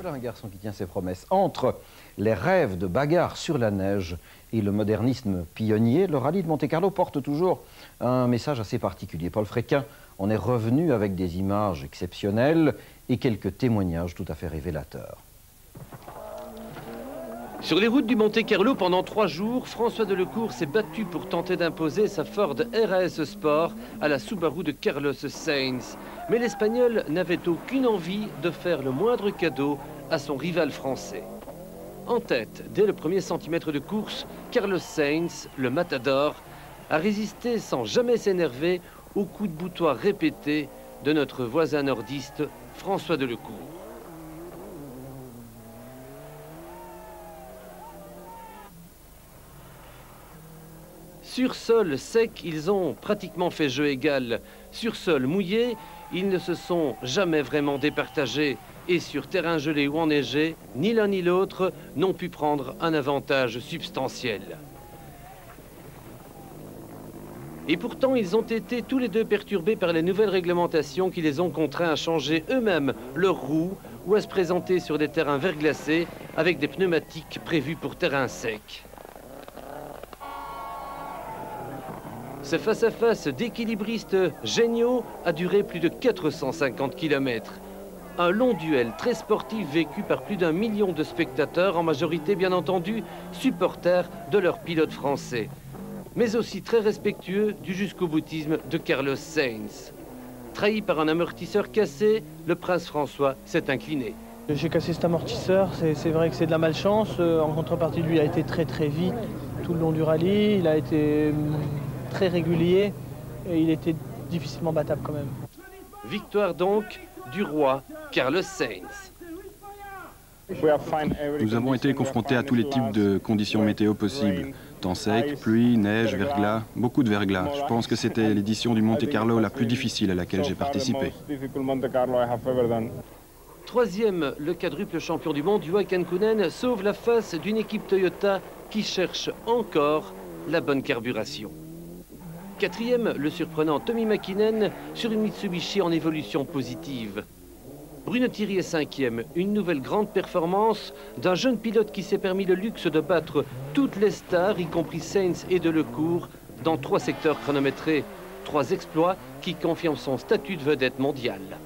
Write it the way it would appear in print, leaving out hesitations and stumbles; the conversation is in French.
Voilà un garçon qui tient ses promesses. Entre les rêves de bagarre sur la neige et le modernisme pionnier, le rallye de Monte-Carlo porte toujours un message assez particulier. Paul Fréquin en est revenu avec des images exceptionnelles et quelques témoignages tout à fait révélateurs. Sur les routes du Monte-Carlo, pendant 3 jours, François Delecourt s'est battu pour tenter d'imposer sa Ford RS Sport à la Subaru de Carlos Sainz. Mais l'Espagnol n'avait aucune envie de faire le moindre cadeau à son rival français. En tête, dès le premier centimètre de course, Carlos Sainz, le matador, a résisté sans jamais s'énerver aux coups de boutoir répétés de notre voisin nordiste François Delecourt. Sur sol sec, ils ont pratiquement fait jeu égal. Sur sol mouillé, ils ne se sont jamais vraiment départagés. Et sur terrain gelé ou enneigé, ni l'un ni l'autre n'ont pu prendre un avantage substantiel. Et pourtant, ils ont été tous les deux perturbés par les nouvelles réglementations qui les ont contraints à changer eux-mêmes leurs roues ou à se présenter sur des terrains verglacés avec des pneumatiques prévus pour terrain sec. Ce face-à-face d'équilibristes géniaux a duré plus de 450 km. Un long duel très sportif vécu par plus d'1 million de spectateurs, en majorité bien entendu supporters de leur pilote français, mais aussi très respectueux du jusqu'au boutisme de Carlos Sainz. Trahi par un amortisseur cassé, le prince François s'est incliné. J'ai cassé cet amortisseur, c'est vrai que c'est de la malchance. En contrepartie, lui a été très vite tout le long du rallye, il a été très régulier et il était difficilement battable quand même. Victoire donc du roi Carlos Sainz. Nous avons été confrontés à tous les types de conditions météo possibles. Temps sec, pluie, neige, verglas, beaucoup de verglas. Je pense que c'était l'édition du Monte-Carlo la plus difficile à laquelle j'ai participé. Troisième, le quadruple champion du monde, Joachim Kühnen, sauve la face d'une équipe Toyota qui cherche encore la bonne carburation. Quatrième, le surprenant Tommi Mäkinen sur une Mitsubishi en évolution positive. Bruno Thierry est cinquième, une nouvelle grande performance d'un jeune pilote qui s'est permis le luxe de battre toutes les stars, y compris Sainz et Delecourt, dans 3 secteurs chronométrés. 3 exploits qui confirment son statut de vedette mondiale.